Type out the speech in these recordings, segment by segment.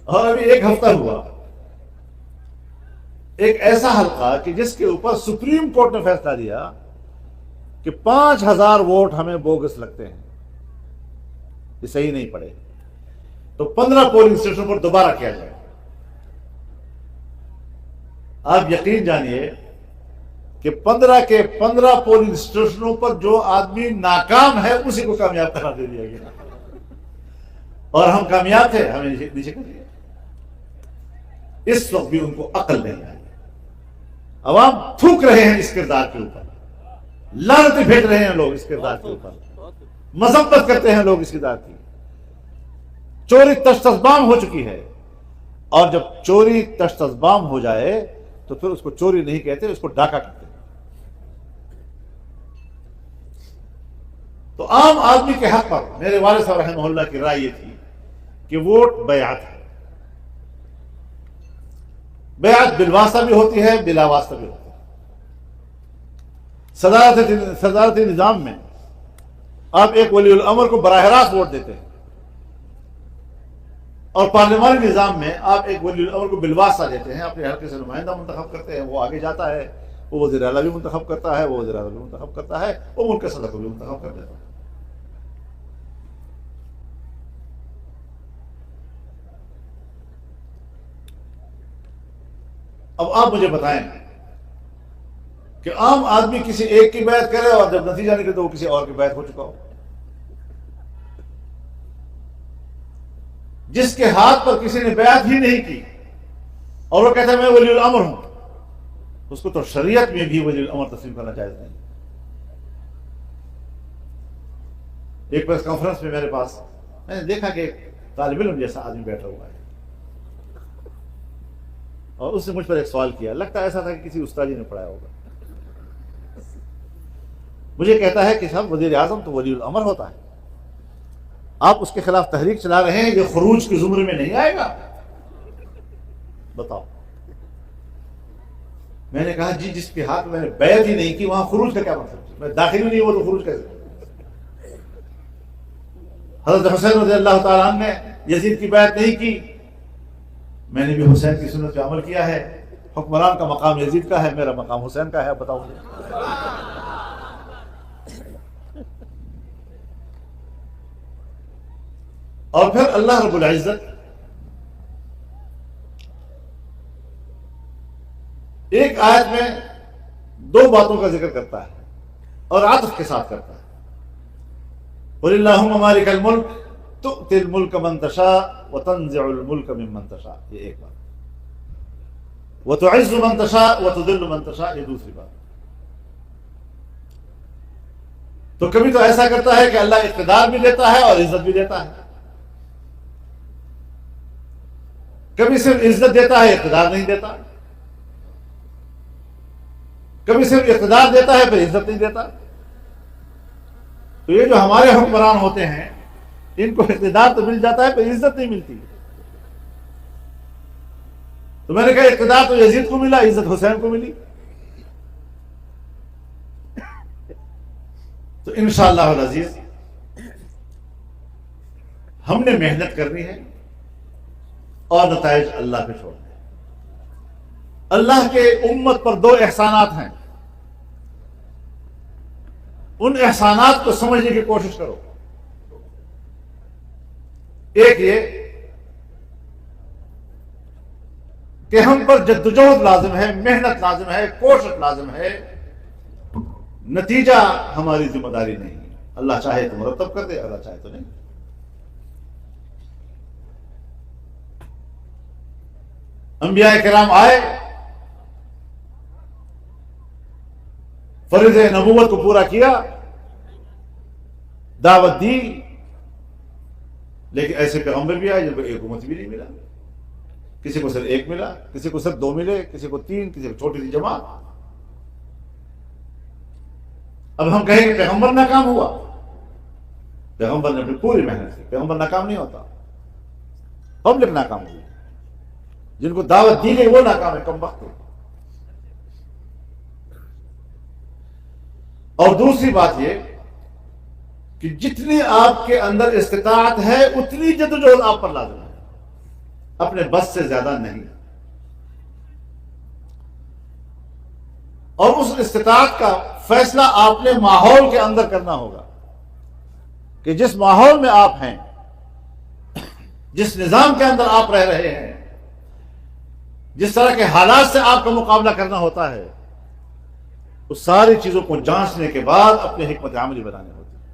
اور ابھی ایک ہفتہ ہوا ایک ایسا حلقہ کہ جس کے اوپر سپریم کورٹ نے فیصلہ دیا کہ 5,000 ووٹ ہمیں بوگس لگتے ہیں، یہ صحیح نہیں پڑے، تو 15 پولنگ اسٹیشن پر دوبارہ کیا جائے۔ آپ یقین جانیے کہ 15 کے 15 پولنگ اسٹیشنوں پر جو آدمی ناکام ہے اسی کو کامیاب قرار دے دیا گیا، اور ہم کامیاب تھے، ہمیں نیچے کر دیا۔ اس وقت بھی ان کو عقل نہیں آئی، عوام تھوک رہے ہیں اس کردار کے اوپر، لعنتیں بھیج رہے ہیں لوگ اس کردار کے اوپر، مذمت کرتے ہیں لوگ اس کردار کی۔ چوری تشتزبام ہو چکی ہے، اور جب چوری تشتزبام ہو جائے تو پھر اس کو چوری نہیں کہتے، اس کو ڈاکہ کہتے ہیں۔ تو عام آدمی کے حق پر میرے والد صاحب رحمہ اللہ کی رائے یہ تھی کہ ووٹ بیعت ہے، بیعت بالواسطہ بھی ہوتی ہے، بلا واسطہ بھی ہوتی ہے۔ صدارتی نظام میں آپ ایک ولی الامر کو براہ راست ووٹ دیتے ہیں، اور پارلیمانی نظام میں آپ ایک ولی الامر کو بالواسطہ دیتے ہیں، اپنے حلقے سے نمائندہ منتخب کرتے ہیں، وہ آگے جاتا ہے، وہ وزیر اعلیٰ بھی منتخب کرتا ہے، وہ وزیر اعظم بھی منتخب کرتا ہے، وہ ملک کے صدر کو بھی منتخب کر دیتا ہے۔ اب آپ مجھے بتائیں کہ عام آدمی کسی ایک کی بیعت کرے اور جب نتیجہ نکلے تو وہ کسی اور کی بیعت ہو چکا ہو، جس کے ہاتھ پر کسی نے بیعت ہی نہیں کی اور وہ کہتا ہے میں ولی الامر ہوں، اس کو تو شریعت میں بھی ولی الامر تسلیم کرنا جائز نہیں۔ ایک پریس کانفرنس میں میرے پاس میں نے دیکھا کہ ایک طالب علم جیسا آدمی بیٹھا ہوا ہے، اور اس نے مجھ پر ایک سوال کیا، لگتا ایسا تھا کہ کسی استاد جی نے پڑھایا ہوگا۔ مجھے کہتا ہے کہ صاحب وزیر اعظم تو ولی الامر ہوتا ہے، آپ اس کے خلاف تحریک چلا رہے ہیں، یہ خروج کے زمرے میں نہیں آئے گا؟ بتاؤ۔ میں نے کہا جی جس کے ہاتھ میں نے بیعت ہی نہیں کی وہاں خروج کا کیا مطلب؟ میں داخل ہی نہیں ہوا تو خروج کیسے؟ حضرت حسین رضی اللہ تعالیٰ عنہ نے یزید کی بیعت نہیں کی، میں نے بھی حسین کی سنت پہ عمل کیا ہے۔ حکمران کا مقام یزید کا ہے، میرا مقام حسین کا ہے، بتاؤ مجھے۔ اور پھر اللہ رب العزت ایک آیت میں 2 باتوں کا ذکر کرتا ہے اور عطف کے ساتھ کرتا ہے۔ قل اللہم مالک الملک تؤتی الملک من تشاء وتنزع الملک ممن تشاء، یہ ایک بات۔ وتعز من تشاء وتذل من تشاء، یہ دوسری بات۔ تو کبھی تو ایسا کرتا ہے کہ اللہ اقتدار بھی دیتا ہے اور عزت بھی دیتا ہے، کبھی صرف عزت دیتا ہے اقتدار نہیں دیتا، کبھی صرف اقتدار دیتا ہے پھر عزت نہیں دیتا۔ تو یہ جو ہمارے حکمران ہوتے ہیں ان کو اقتدار تو مل جاتا ہے پھر عزت نہیں ملتی۔ تو میں نے کہا اقتدار تو یزید کو ملا، عزت حسین کو ملی۔ تو انشاءاللہ العزیز ہم نے محنت کرنی ہے اور نتائج اللہ پہ چھوڑنے ہیں۔ اللہ کے امت پر 2 احسانات ہیں، ان احسانات کو سمجھنے کی کوشش کرو۔ ایک یہ کہ ہم پر جدوجہد لازم ہے، محنت لازم ہے، کوشش لازم ہے، نتیجہ ہماری ذمہ داری نہیں ہے۔ اللہ چاہے تو مرتب کر دے، اللہ چاہے تو نہیں۔ انبیاء کرام آئے، فرض نبوت کو پورا کیا، دعوت دی، لیکن ایسے پیغمبر بھی آئے جن کو ایک امت بھی نہیں ملا، کسی کو صرف 1 ملا، کسی کو صرف 2 ملے، کسی کو 3، کسی کو چھوٹی سی جماعت۔ اب ہم کہیں کہ پیغمبر ناکام ہوا، پیغمبر نے اپنی پوری محنت کی، پیغمبر ناکام نہیں ہوتا، پبلک ناکام ہوئی، جن کو دعوت دی گئی وہ ناکام ہے، کم وقت۔ اور دوسری بات یہ کہ جتنی آپ کے اندر استطاعت ہے اتنی جدوجہد آپ پر لازم ہے۔ اپنے بس سے زیادہ نہیں، اور اس استطاعت کا فیصلہ آپ نے ماحول کے اندر کرنا ہوگا کہ جس ماحول میں آپ ہیں، جس نظام کے اندر آپ رہ رہے ہیں، جس طرح کے حالات سے آپ کا مقابلہ کرنا ہوتا ہے، اس ساری چیزوں کو جانچنے کے بعد اپنے حکمت عملی بنانے ہوتے ہیں۔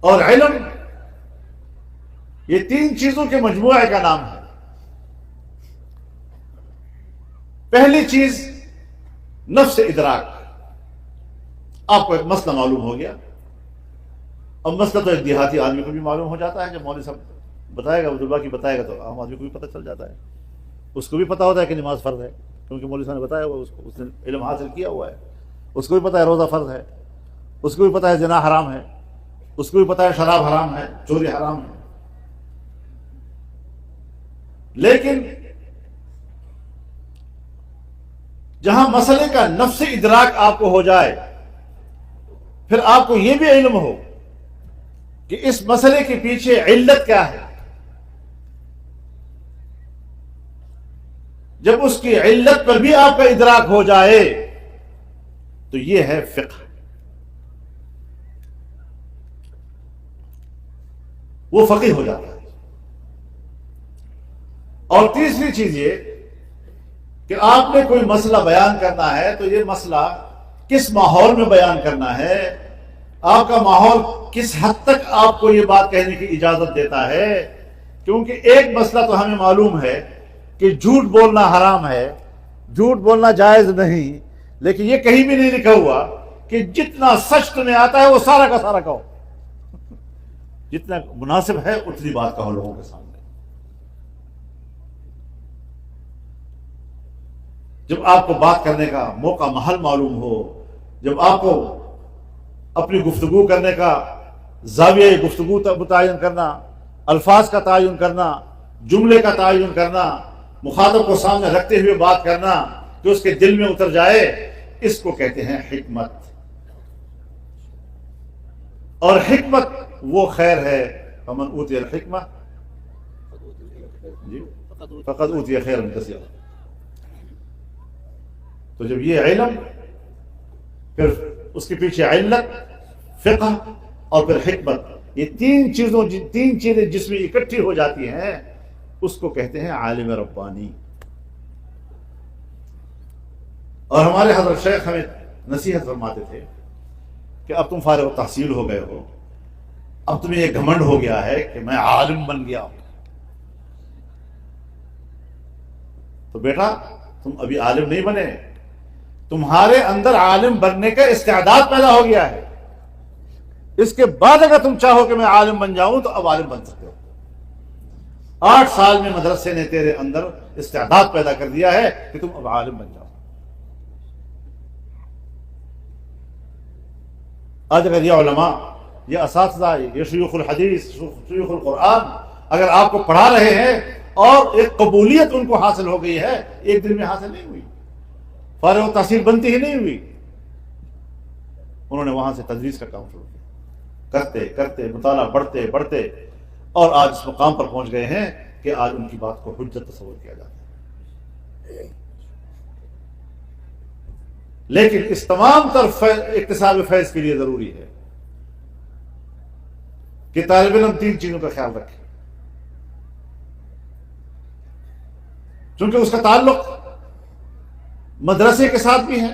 اور علم یہ تین چیزوں کے مجموعے کا نام ہے۔ پہلی چیز نفس ادراک، آپ کو ایک مسئلہ معلوم ہو گیا، اب مسئلہ تو ایک دیہاتی آدمی کو بھی معلوم ہو جاتا ہے، جب مولوی صاحب بتائے گا، عبداللہ کی بتائے گا تو عام آدمی کو بھی پتہ چل جاتا ہے، اس کو بھی پتہ ہوتا ہے کہ نماز فرض ہے، کیونکہ مولوی صاحب نے بتایا ہوا، اس نے علم حاصل کیا ہوا ہے، اس کو بھی پتہ ہے روزہ فرض ہے، اس کو بھی پتہ ہے زنا حرام ہے، اس کو بھی پتہ ہے شراب حرام ہے، چوری حرام ہے۔ لیکن جہاں مسئلے کا نفس ادراک آپ کو ہو جائے، پھر آپ کو یہ بھی علم ہو کہ اس مسئلے کے پیچھے علت کیا ہے، جب اس کی علت پر بھی آپ کا ادراک ہو جائے تو یہ ہے فقہ، وہ فقیہ ہو جاتا ہے۔ اور تیسری چیز یہ کہ آپ نے کوئی مسئلہ بیان کرنا ہے تو یہ مسئلہ کس ماحول میں بیان کرنا ہے، آپ کا ماحول کس حد تک آپ کو یہ بات کہنے کی اجازت دیتا ہے، کیونکہ ایک مسئلہ تو ہمیں معلوم ہے کہ جھوٹ بولنا حرام ہے، جھوٹ بولنا جائز نہیں، لیکن یہ کہیں بھی نہیں لکھا ہوا کہ جتنا سچ تمہیں آتا ہے وہ سارا کا سارا کہو، جتنا مناسب ہے اتنی بات کہو لوگوں کے سامنے۔ جب آپ کو بات کرنے کا موقع محل معلوم ہو، جب آپ کو اپنی گفتگو کرنے کا زاویہ گفتگو متعین کرنا، الفاظ کا تعین کرنا، جملے کا تعین کرنا، مخاطب کو سامنے رکھتے ہوئے بات کرنا جو اس کے دل میں اتر جائے، اس کو کہتے ہیں حکمت۔ اور حکمت وہ خیر ہے، فمن اوتی الحکمہ فقد اوتی خیرا کثیرا۔ تو جب یہ علم، پھر اس کے پیچھے علت، فقہ اور پھر حکمت، یہ تین چیزیں جس میں اکٹھی ہو جاتی ہیں اس کو کہتے ہیں عالم ربانی۔ اور ہمارے حضرت شیخ ہمیں نصیحت فرماتے تھے کہ اب تم فارغ التحصیل ہو گئے ہو، اب تمہیں یہ گھمنڈ ہو گیا ہے کہ میں عالم بن گیا ہوں، تو بیٹا تم ابھی عالم نہیں بنے، تمہارے اندر عالم بننے کا استعداد پیدا ہو گیا ہے، اس کے بعد اگر تم چاہو کہ میں عالم بن جاؤں تو اب عالم بن سکتے ہو۔ 8 سال میں مدرسے نے تیرے اندر استعداد پیدا کر دیا ہے کہ تم اب عالم بن جاؤ۔ آج اگر یہ علماء، یہ اساتذہ، یہ شیوخ الحدیث، شیوخ القرآن اگر آپ کو پڑھا رہے ہیں اور ایک قبولیت ان کو حاصل ہو گئی ہے، ایک دن میں حاصل نہیں ہوئی، فارغ التحصیل بنتی ہی نہیں ہوئی، انہوں نے وہاں سے تدریس کا کام شروع کیا، کرتے کرتے مطالعہ بڑھتے اور آج اس مقام پر پہنچ گئے ہیں کہ آج ان کی بات کو حجت تصور کیا جاتا ہے۔ لیکن اس تمام تر اکتساب فیض کے لیے ضروری ہے کہ طالب علم 3 چیزوں کا خیال رکھے، چونکہ اس کا تعلق مدرسے کے ساتھ بھی ہے،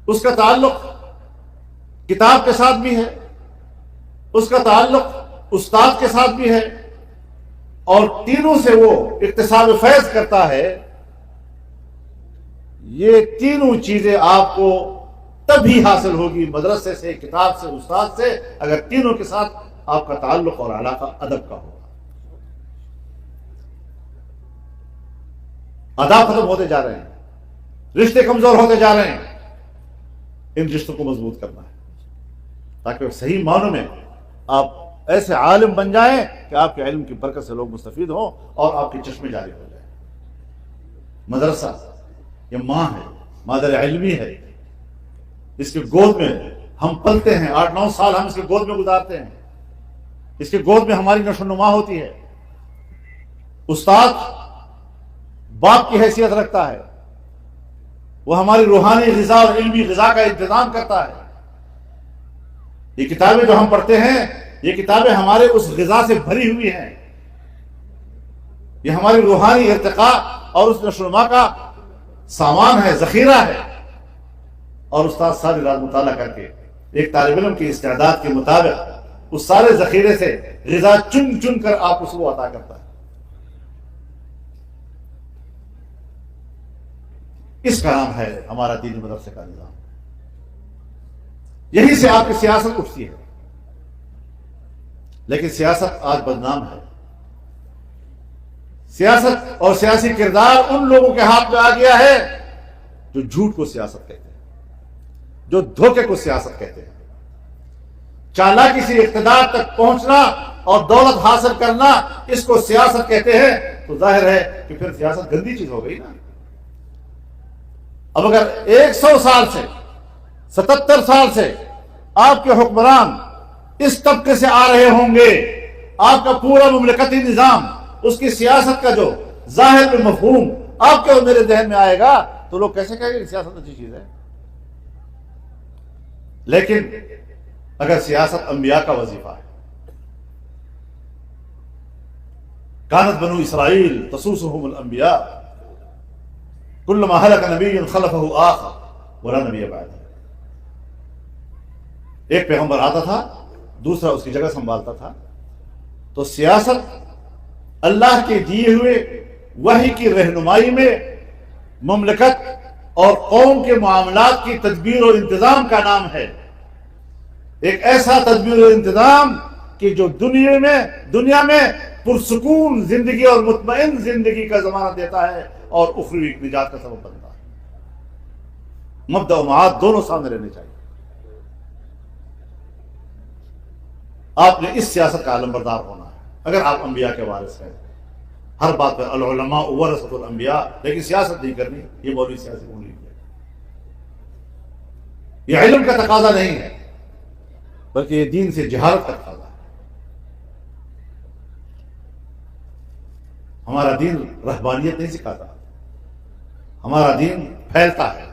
اس کا تعلق کتاب کے ساتھ بھی ہے، اس کا تعلق استاد کے ساتھ بھی ہے، اور تینوں سے وہ اکتساب فیض کرتا ہے۔ یہ تینوں چیزیں آپ کو تبھی حاصل ہوگی، مدرسے سے، کتاب سے، استاد سے، اگر تینوں کے ساتھ آپ کا تعلق اور علاقہ ادب کا ہوگا۔ آداب ختم ہوتے جا رہے ہیں، رشتے کمزور ہوتے جا رہے ہیں، ان رشتوں کو مضبوط کرنا ہے تاکہ صحیح معنوں میں آپ ایسے عالم بن جائیں کہ آپ کے علم کی برکت سے لوگ مستفید ہوں اور آپ کے چشمے جاری ہو جائیں۔ مدرسہ یہ ماں ہے، مادر علمی ہے، اس کے گود میں ہم پلتے ہیں، 8-9 سال ہم اس کے گود میں گزارتے ہیں، اس کے گود میں ہماری نشو و نما ہوتی ہے۔ استاد باپ کی حیثیت رکھتا ہے، وہ ہماری روحانی غذا اور علمی غذا کا انتظام کرتا ہے۔ یہ کتابیں جو ہم پڑھتے ہیں، یہ کتابیں ہمارے اس غذا سے بھری ہوئی ہیں، یہ ہماری روحانی ارتقاء اور اس نشو و نما کا سامان ہے، ذخیرہ ہے۔ اور استاد ساری رات مطالعہ کر کے ایک طالب علم کی استعداد کے مطابق اس سارے ذخیرے سے غذا چن چن کر آپ اس کو عطا کرتا ہے۔ اس کا نام ہے ہمارا دینی مدرسے کا نظام۔ یہی سے آپ کی سیاست اٹھتی ہے، لیکن سیاست آج بدنام ہے۔ سیاست اور سیاسی کردار ان لوگوں کے ہاتھ میں آ گیا ہے جو جھوٹ کو سیاست کہتے ہیں، جو دھوکے کو سیاست کہتے ہیں۔ چالاکی سے اقتدار تک پہنچنا اور دولت حاصل کرنا، اس کو سیاست کہتے ہیں، تو ظاہر ہے کہ پھر سیاست گندی چیز ہو گئی نا۔ اب اگر 100 سال سے 77 سال سے آپ کے حکمران اس طبقے سے آ رہے ہوں گے، آپ کا پورا مملکتی نظام، اس کی سیاست کا جو ظاہر میں مفہوم آپ کے اور میرے ذہن میں آئے گا، تو لوگ کیسے کہیں گے کہ سیاست اچھی چیز ہے؟ لیکن اگر سیاست انبیاء کا وظیفہ ہے، کانت بنو اسرائیل تسوسهم الانبیاء کلما ہلک نبی خلفہ آخر ولا نبی بعدہ۔ ایک پیغمبر آتا تھا، دوسرا اس کی جگہ سنبھالتا تھا۔ تو سیاست اللہ کے دیے ہوئے وحی کی رہنمائی میں مملکت اور قوم کے معاملات کی تدبیر اور انتظام کا نام ہے۔ ایک ایسا تدبیر اور انتظام کہ جو دنیا میں پرسکون زندگی اور مطمئن زندگی کا ضمانت دیتا ہے اور اخروی نجات کا سبب بنتا ہے۔ مبدأ و معاد دونوں سامنے رہنے چاہیے۔ آپ نے اس سیاست کا علمبردار ہونا ہے اگر آپ انبیاء کے وارث ہیں۔ ہر بات پر العلماء ورثۃ الانبیاء، لیکن سیاست نہیں کرنی، یہ مولوی سیاسی نہیں ہے، یہ علم کا تقاضا نہیں ہے، بلکہ یہ دین سے جہالت کا تقاضا ہے۔ ہمارا دین رہبانیت نہیں سکھاتا، ہمارا دین پھیلتا ہے۔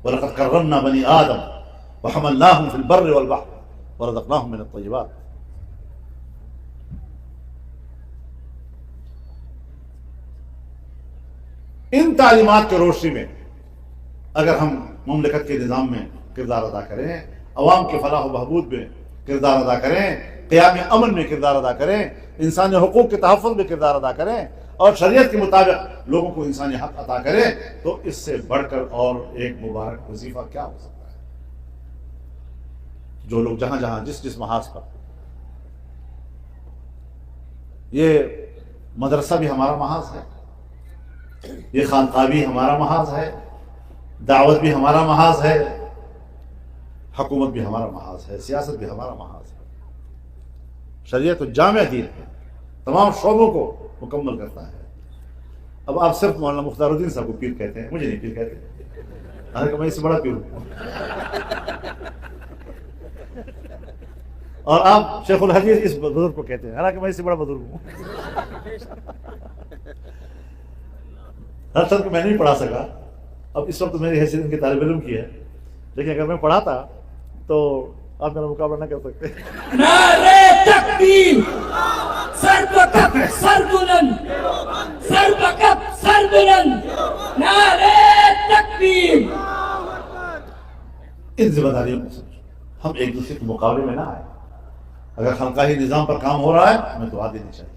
وَلَقَدْ كَرَّمْنَا بَنِي آدَمَ وَحَمَلْنَاهُمْ فِي الْبَرِّ وَالْبَحْرِ وَرَزَقْنَاهُمْ مِنَ الطَّيِّبَاتِ۔ ان تعلیمات کے روشنی میں اگر ہم مملکت کے نظام میں کردار ادا کریں، عوام کے فلاح و بہبود میں کردار ادا کریں، قیام امن میں کردار ادا کریں، انسانی حقوق کے تحفظ میں کردار ادا کریں، اور شریعت کے مطابق لوگوں کو انسانی حق عطا کریں، تو اس سے بڑھ کر اور ایک مبارک وظیفہ کیا ہو سکتا ہے؟ جو لوگ جہاں جہاں جس محاذ پر، یہ مدرسہ بھی ہمارا محاذ ہے، یہ خانقاہ بھی ہمارا محاذ ہے، دعوت بھی ہمارا محاذ ہے، حکومت بھی ہمارا محاذ ہے، سیاست بھی ہمارا محاذ ہے۔ شریعت تو جامع دین ہے، تمام شعبوں کو مکمل کرتا ہے۔ اب آپ صرف مولانا مختار الدین صاحب کو پیر کہتے ہیں، مجھے نہیں پیر کہتے، حالانکہ میں اس سے بڑا پیر ہوں، اور آپ شیخ الحدیث اس بزرگ کو کہتے ہیں، حالانکہ میں اس سے بڑا بزرگ ہوں۔ ہر سب کو میں نہیں پڑھا سکا، اب اس وقت میری حیثیت ان کے طالب علم کی ہے، لیکن اگر میں پڑھاتا تو آپ میرا مقابلہ نہ کر سکتے۔ نعرہ تکبیر، سر بکف سر بلند، سر بکف سر بلند، نعرہ تکبیر۔ ان ذمہ داریوں کو سمجھو، ہم ایک دوسرے کے مقابلے میں نہ آئے۔ اگر خانقاہی نظام پر کام ہو رہا ہے، ہمیں دعا دینی چاہیے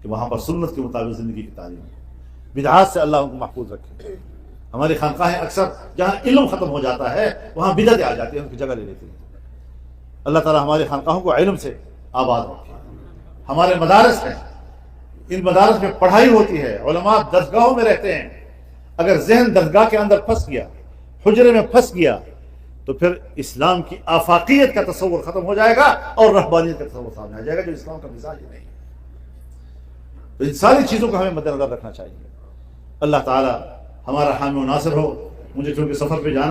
کہ وہاں پر سنت کے مطابق زندگی کی تعلیم ہے، بدعات سے اللہ ان کو محفوظ رکھے۔ ہماری خانقاہیں اکثر جہاں علم ختم ہو جاتا ہے وہاں بدعتیں آ جاتی ہیں، ان کی جگہ لے لیتی ہیں۔ اللہ تعالی ہماری خانقاہوں کو علم سے آباد رکھے۔ ہمارے مدارس ہیں، ان مدارس میں پڑھائی ہوتی ہے، علماء درسگاہوں میں رہتے ہیں۔ اگر ذہن درسگاہ کے اندر پھنس گیا، حجرے میں پھنس گیا، تو پھر اسلام کی آفاقیت کا تصور ختم ہو جائے گا اور رہبانیت کا تصور سامنے آ جائے گا، جو اسلام کا مزاج ہی نہیں ہے۔ تو ان ساری چیزوں کو ہمیں مد نظر رکھنا چاہیے۔ اللہ تعالی ہمارا حامی و ناصر ہو۔ مجھے چونکہ سفر پہ جانا